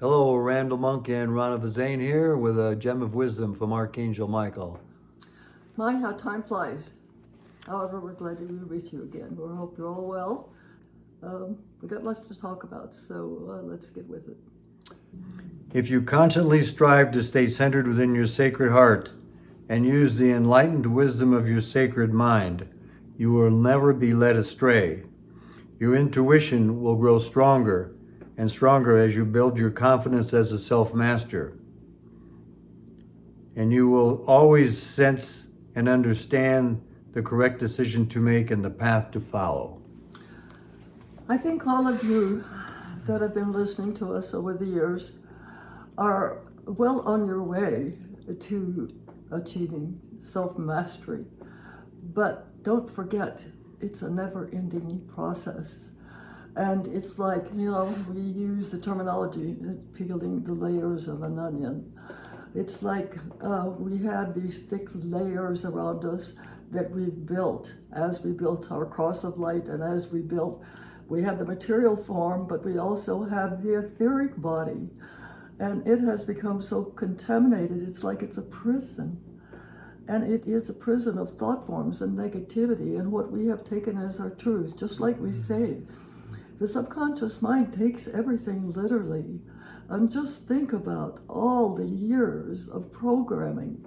Hello, Randall Monk and Rana Zane here with a gem of wisdom from Archangel Michael. My, how time flies. However, we're glad to be with you again. We hope you're all well. We got lots to talk about, so let's get with it. If you constantly strive to stay centered within your sacred heart and use the enlightened wisdom of your sacred mind, you will never be led astray. Your intuition will grow stronger and stronger as you build your confidence as a self-master. And you will always sense and understand the correct decision to make and the path to follow. I think all of you that have been listening to us over the years are well on your way to achieving self-mastery. But don't forget, it's a never-ending process. And it's like, we use the terminology, peeling the layers of an onion. It's like we have these thick layers around us that we've built as we built our cross of light, and as we have the material form, but we also have the etheric body. And it has become so contaminated, it's like it's a prison. And it is a prison of thought forms and negativity and what we have taken as our truth. Just like we say, the subconscious mind takes everything literally. And just think about all the years of programming.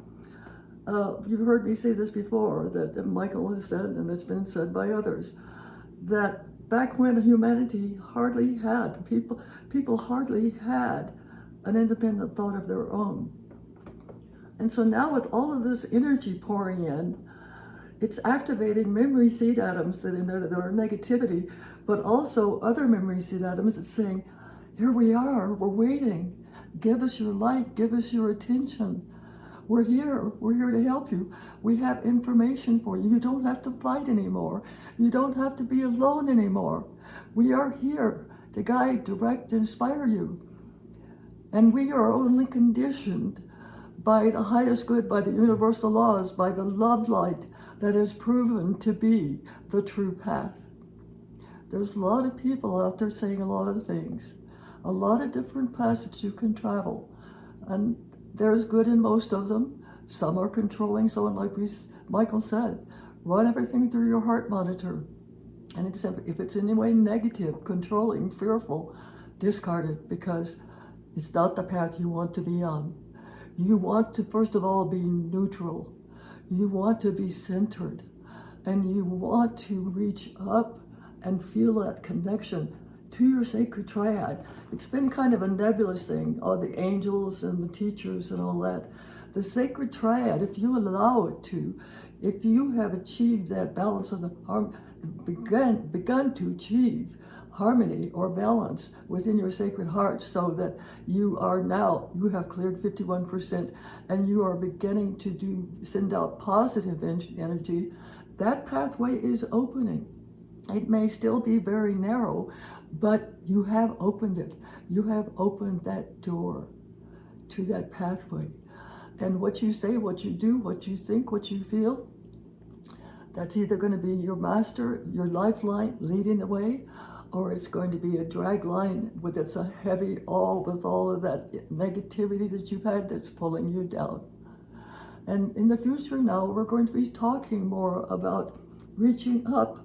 You've heard me say this before, that Michael has said, and it's been said by others, that back when humanity hardly had, people hardly had an independent thought of their own. And so now with all of this energy pouring in, it's activating memory seed atoms that are negativity, but also other memory seed atoms that's saying, here we are, we're waiting. Give us your light, give us your attention. We're here to help you. We have information for you. You don't have to fight anymore. You don't have to be alone anymore. We are here to guide, direct, inspire you. And we are only conditioned by the highest good, by the universal laws, by the love light that is proven to be the true path. There's a lot of people out there saying a lot of things, a lot of different paths that you can travel, and there's good in most of them. Some are controlling, so like Michael said, run everything through your heart monitor, and if it's in any way negative, controlling, fearful, discard it, because it's not the path you want to be on. You want to, first of all, be neutral. You want to be centered. And you want to reach up and feel that connection to your sacred triad. It's been kind of a nebulous thing, all the angels and the teachers and all that. The sacred triad, if you allow it to, if you have achieved that balance and begun to achieve harmony or balance within your sacred heart, so that you have cleared 51% and you are beginning to send out positive energy, that pathway is opening. It may still be very narrow, but you have opened it. You have opened that door to that pathway. And what you say, what you do, what you think, what you feel, that's either going to be your master, your lifeline leading the way, or it's going to be a drag line with it's a heavy with all of that negativity that you've had that's pulling you down. And in the future now, we're going to be talking more about reaching up,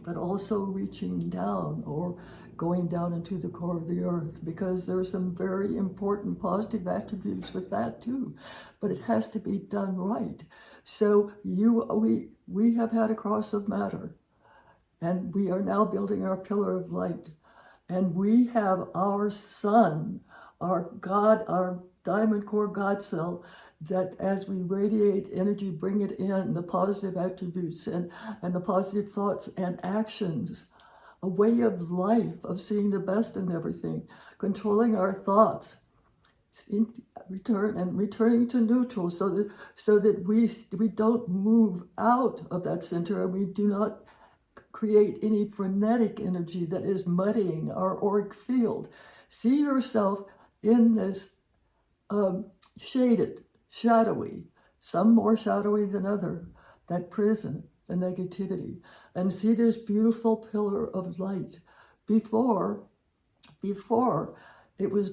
but also reaching down, or going down into the core of the earth, because there's some very important positive attributes with that too, but it has to be done right. So we have had a cross of matter, and we are now building our pillar of light, and we have our sun, our God, our diamond core God cell, that as we radiate energy, bring it in, the positive attributes and the positive thoughts and actions, a way of life, of seeing the best in everything, controlling our thoughts, returning to neutral, so that we don't move out of that center, and we do not create any frenetic energy that is muddying our auric field. See yourself in this shaded, shadowy, some more shadowy than other, that prison, the negativity, and see this beautiful pillar of light before It was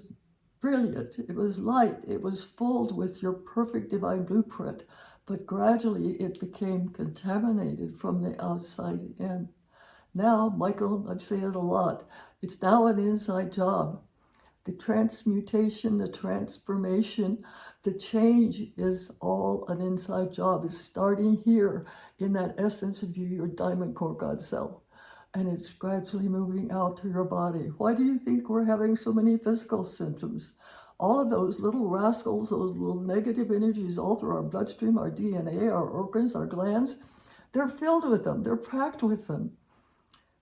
brilliant. It was light. It was filled with your perfect divine blueprint. But gradually it became contaminated from the outside in. Now, Michael, I've said it a lot, it's now an inside job. The transmutation, the transformation, the change is all an inside job. It's starting here in that essence of you, your diamond core God self. And it's gradually moving out through your body. Why do you think we're having so many physical symptoms? All of those little rascals, those little negative energies all through our bloodstream, our DNA, our organs, our glands, they're filled with them. They're packed with them.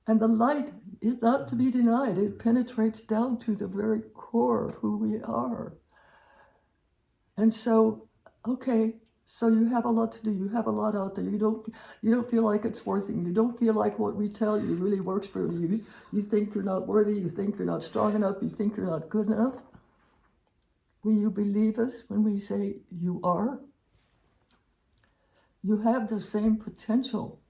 And the light is not to be denied. It penetrates down to the very core of who we are. And so, okay, so you have a lot to do. You have a lot out there. You don't feel like it's worth it. You don't feel like what we tell you really works for you. You think you're not worthy. You think you're not strong enough. You think you're not good enough. Will you believe us when we say you are? You have the same potential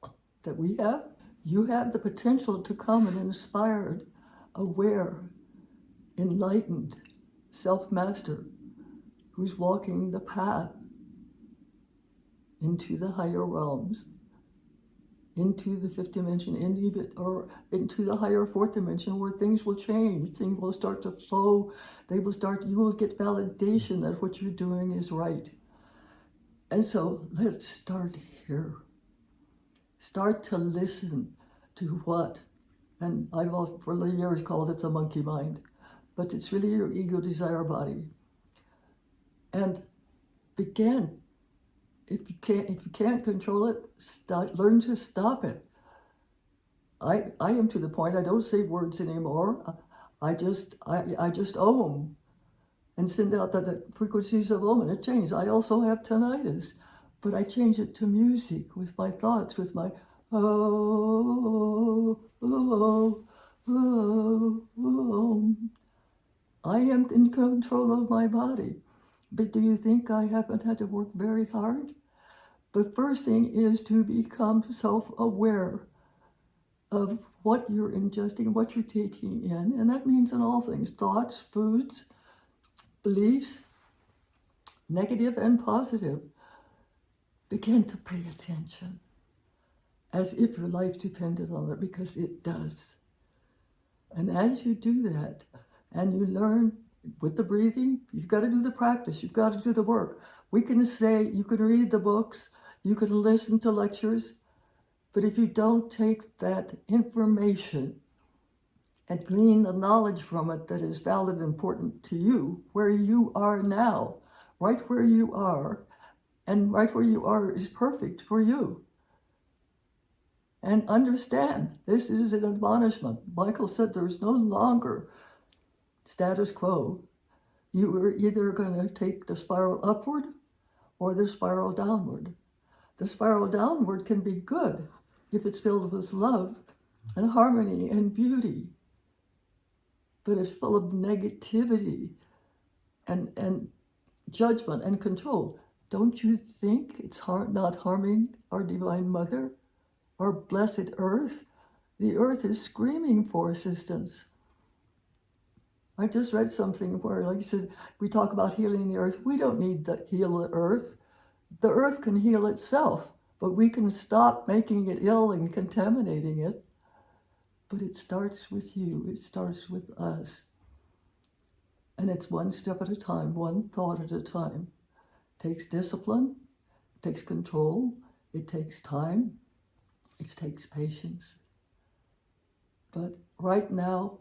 that we have. You have the potential to come an inspired, aware, enlightened self-master who's walking the path into the higher realms, into the fifth dimension, or into the higher fourth dimension where things will change, things will start to flow, you will get validation that what you're doing is right. And so let's start here. Start to listen to what, and I've for the years called it the monkey mind, but it's really your ego desire body. And begin. If you can't control it, learn to stop it. I am to the point I don't say words anymore. I just om and send out the frequencies of om, and it changes. I also have tinnitus, but I change it to music with my thoughts, with my oh, oh, oh, oh. I am in control of my body. But do you think I haven't had to work very hard? The first thing is to become self-aware of what you're ingesting, what you're taking in. And that means in all things, thoughts, foods, beliefs, negative and positive. Begin to pay attention as if your life depended on it, because it does. And as you do that, and you learn with the breathing, you've got to do the practice, you've got to do the work. We can say, you can read the books, you can listen to lectures, but if you don't take that information and glean the knowledge from it that is valid and important to you, where you are now, right where you are, and right where you are is perfect for you. And understand, this is an admonishment. Michael said there's no longer status quo. You are either going to take the spiral upward or the spiral downward. The spiral downward can be good if it's filled with love and harmony and beauty. But it's full of negativity and judgment and control. Don't you think it's not harming our Divine Mother, our blessed Earth? The Earth is screaming for assistance. I just read something where, like you said, we talk about healing the Earth. We don't need to heal the Earth. The Earth can heal itself, but we can stop making it ill and contaminating it. But it starts with you. It starts with us. And it's one step at a time, one thought at a time. It takes discipline. It takes control. It takes time. It takes patience. But right now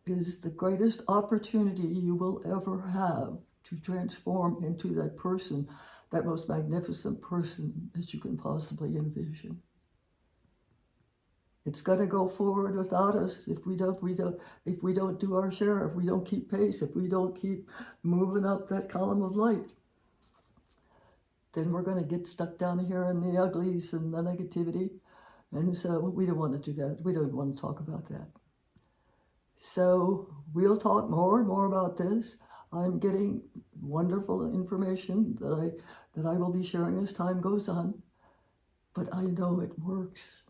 is the greatest opportunity you will ever have to transform into that person, that most magnificent person that you can possibly envision. It's going to go forward without us if we don't do our share, if we don't keep pace, if we don't keep moving up that column of light. Then we're going to get stuck down here in the uglies and the negativity. And so we don't want to do that. We don't want to talk about that. So we'll talk more and more about this. I'm getting wonderful information that I will be sharing as time goes on. But I know it works.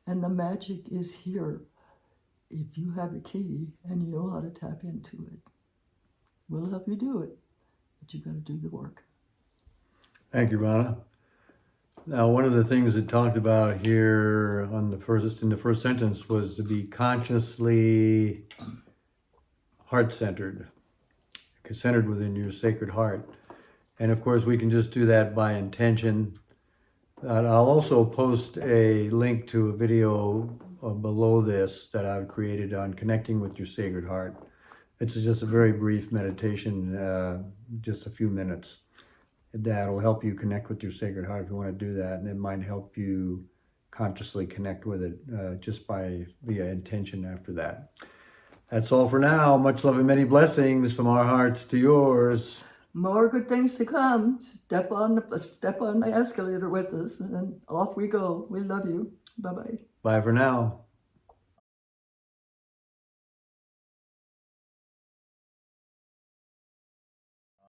And the magic is here if you have the key and you know how to tap into it. We'll help you do it, but you got to do the work. Thank you, Rana. Now, one of the things it talked about here in the first sentence was to be consciously heart-centered, centered within your sacred heart. And of course, we can just do that by intention. I'll also post a link to a video below this that I've created on connecting with your sacred heart. It's just a very brief meditation, just a few minutes. That'll help you connect with your sacred heart if you want to do that, and it might help you consciously connect with it just by via intention after that. That's all for now. Much love and many blessings from our hearts to yours. More good things to come. Step on the escalator with us, and then off we go. We love you. Bye-bye. Bye for now.